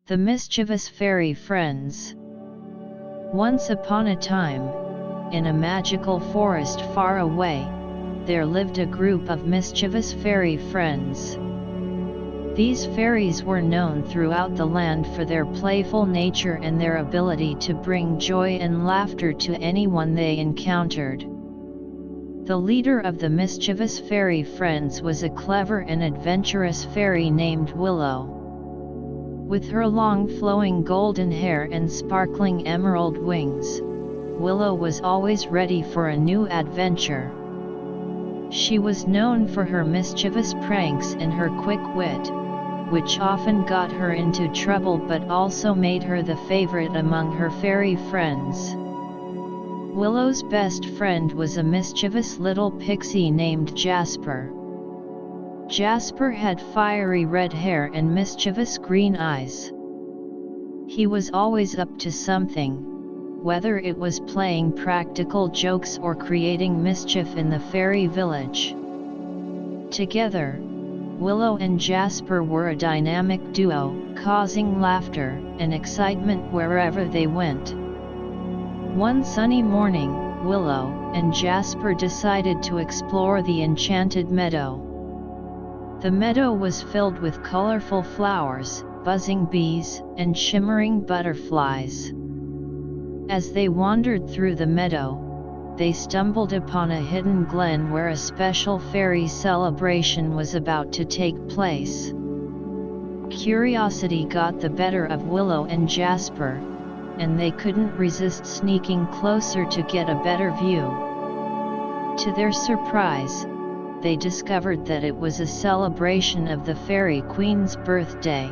The mischievous fairy friends. Once upon a time, in a magical forest far away, there lived a group of mischievous fairy friends. These fairies were known throughout the land for their playful nature and their ability to bring joy and laughter to anyone they encountered. The leader of the mischievous fairy friends was a clever and adventurous fairy named Willow. With her long flowing golden hair and sparkling emerald wings, Willow was always ready for a new adventure. She was known for her mischievous pranks and her quick wit, which often got her into trouble but also made her the favorite among her fairy friends. Willow's best friend was a mischievous little pixie named Jasper. Jasper had fiery red hair and mischievous green eyes. He was always up to something, whether it was playing practical jokes or creating mischief in the fairy village. Together, Willow and Jasper were a dynamic duo, causing laughter and excitement wherever they went. One sunny morning, Willow and Jasper decided to explore the enchanted meadow. The meadow was filled with colorful flowers, buzzing bees, and shimmering butterflies. As they wandered through the meadow, they stumbled upon a hidden glen where a special fairy celebration was about to take place. Curiosity got the better of Willow and Jasper, and they couldn't resist sneaking closer to get a better view. To their surprise, they discovered that it was a celebration of the Fairy Queen's birthday.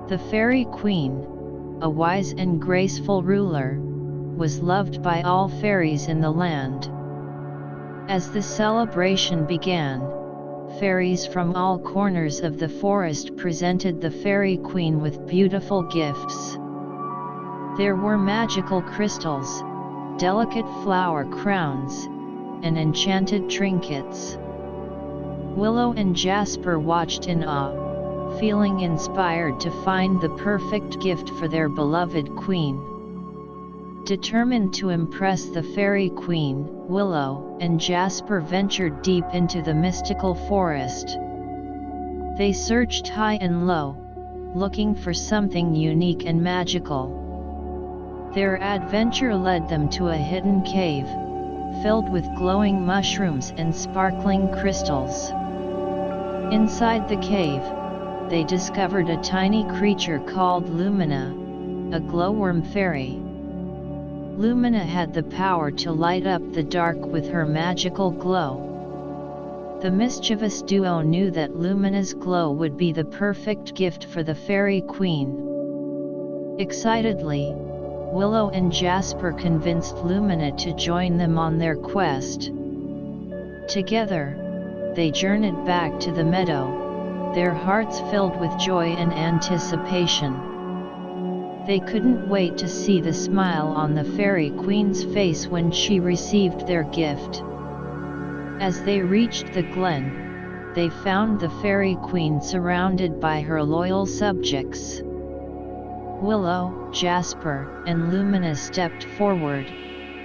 The Fairy Queen, a wise and graceful ruler, was loved by all fairies in the land. As the celebration began, fairies from all corners of the forest presented the Fairy Queen with beautiful gifts. There were magical crystals, delicate flower crowns, and enchanted trinkets. Willow and Jasper watched in awe, feeling inspired to find the perfect gift for their beloved queen. Determined to impress the Fairy Queen, Willow and Jasper ventured deep into the mystical forest. They searched high and low, looking for something unique and magical. Their adventure led them to a hidden cave, filled with glowing mushrooms and sparkling crystals. Inside the cave, they discovered a tiny creature called Lumina, a glowworm fairy. Lumina had the power to light up the dark with her magical glow. The mischievous duo knew that Lumina's glow would be the perfect gift for the Fairy Queen. Excitedly, Willow and Jasper convinced Lumina to join them on their quest. Together, they journeyed back to the meadow, their hearts filled with joy and anticipation. They couldn't wait to see the smile on the Fairy Queen's face when she received their gift. As they reached the glen, they found the Fairy Queen surrounded by her loyal subjects. Willow, Jasper, and Lumina stepped forward,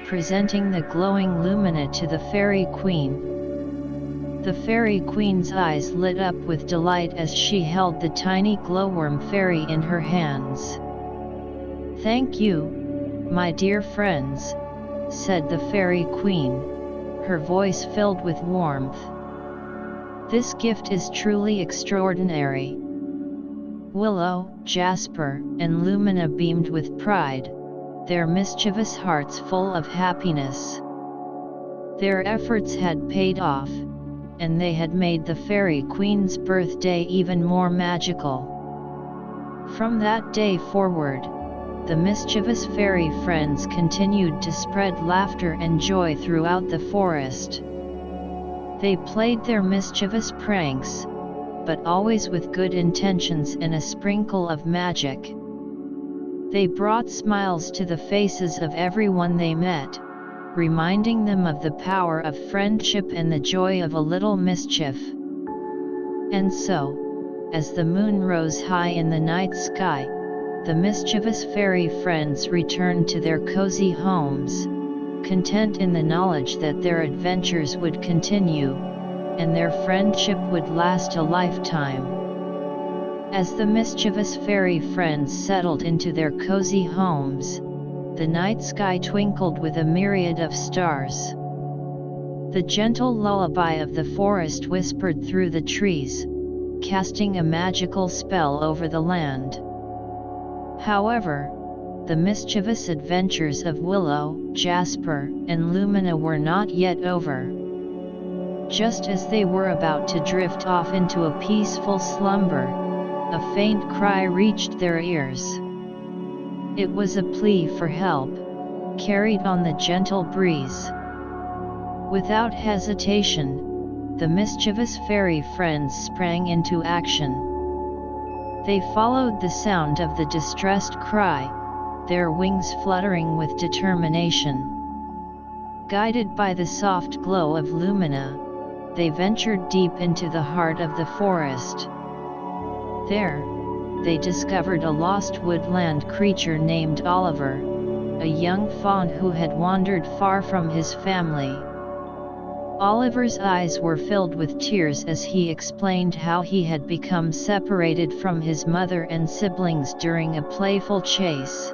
presenting the glowing Lumina to the Fairy Queen. The Fairy Queen's eyes lit up with delight as she held the tiny glowworm fairy in her hands. "Thank you, my dear friends," said the Fairy Queen, her voice filled with warmth. "This gift is truly extraordinary." Willow, Jasper, and Lumina beamed with pride, their mischievous hearts full of happiness. Their efforts had paid off, and they had made the Fairy Queen's birthday even more magical. From that day forward, the mischievous fairy friends continued to spread laughter and joy throughout the forest. They played their mischievous pranks, but always with good intentions and a sprinkle of magic. They brought smiles to the faces of everyone they met, reminding them of the power of friendship and the joy of a little mischief. And so, as the moon rose high in the night sky, the mischievous fairy friends returned to their cozy homes, content in the knowledge that their adventures would continue, and their friendship would last a lifetime. As the mischievous fairy friends settled into their cozy homes, the night sky twinkled with a myriad of stars. The gentle lullaby of the forest whispered through the trees, casting a magical spell over the land. However, the mischievous adventures of Willow, Jasper, and Lumina were not yet over. Just as they were about to drift off into a peaceful slumber, a faint cry reached their ears. It was a plea for help, carried on the gentle breeze. Without hesitation, the mischievous fairy friends sprang into action. They followed the sound of the distressed cry, their wings fluttering with determination. Guided by the soft glow of Lumina, they ventured deep into the heart of the forest. There, they discovered a lost woodland creature named Oliver, a young fawn who had wandered far from his family. Oliver's eyes were filled with tears as he explained how he had become separated from his mother and siblings during a playful chase.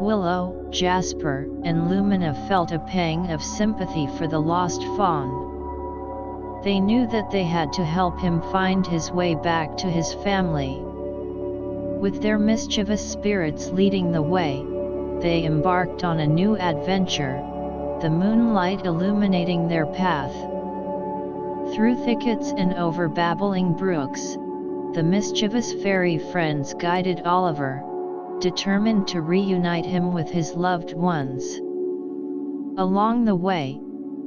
Willow, Jasper, and Lumina felt a pang of sympathy for the lost fawn. They knew that they had to help him find his way back to his family. With their mischievous spirits leading the way, they embarked on a new adventure, the moonlight illuminating their path. Through thickets and over babbling brooks, the mischievous fairy friends guided Oliver, determined to reunite him with his loved ones. Along the way,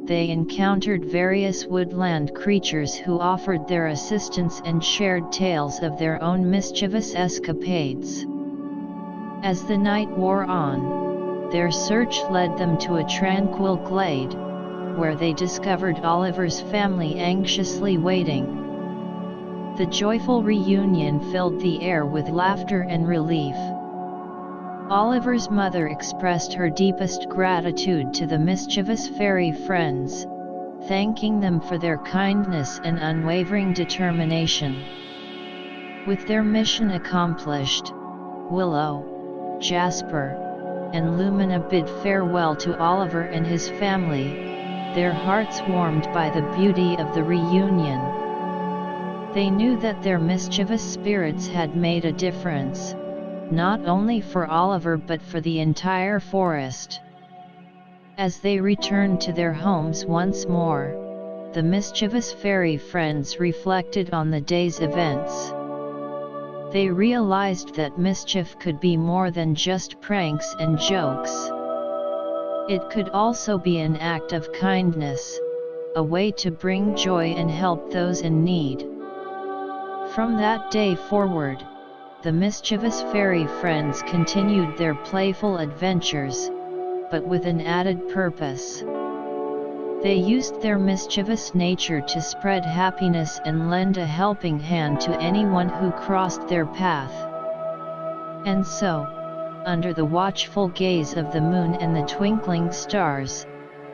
they encountered various woodland creatures who offered their assistance and shared tales of their own mischievous escapades. As the night wore on, their search led them to a tranquil glade, where they discovered Oliver's family anxiously waiting. The joyful reunion filled the air with laughter and relief. Oliver's mother expressed her deepest gratitude to the mischievous fairy friends, thanking them for their kindness and unwavering determination. With their mission accomplished, Willow, Jasper, and Lumina bid farewell to Oliver and his family, their hearts warmed by the beauty of the reunion. They knew that their mischievous spirits had made a difference, not only for Oliver but for the entire forest. As they returned to their homes once more, the mischievous fairy friends reflected on the day's events. They realized that mischief could be more than just pranks and jokes. It could also be an act of kindness, a way to bring joy and help those in need. From that day forward, the mischievous fairy friends continued their playful adventures, but with an added purpose. They used their mischievous nature to spread happiness and lend a helping hand to anyone who crossed their path. And so, under the watchful gaze of the moon and the twinkling stars,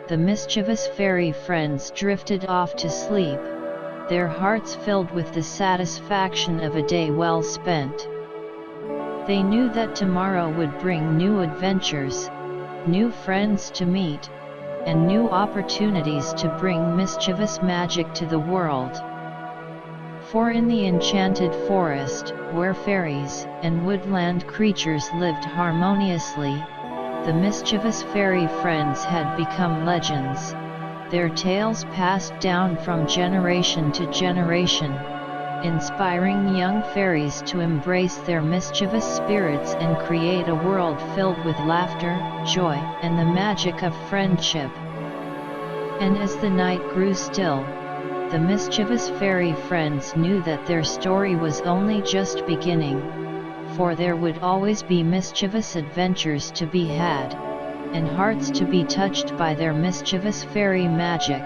the mischievous fairy friends drifted off to sleep, their hearts filled with the satisfaction of a day well spent. They knew that tomorrow would bring new adventures, new friends to meet, and new opportunities to bring mischievous magic to the world. For in the enchanted forest, where fairies and woodland creatures lived harmoniously, the mischievous fairy friends had become legends, their tales passed down from generation to generation, inspiring young fairies to embrace their mischievous spirits and create a world filled with laughter, joy, and the magic of friendship. And as the night grew still, the mischievous fairy friends knew that their story was only just beginning, for there would always be mischievous adventures to be had, and hearts to be touched by their mischievous fairy magic.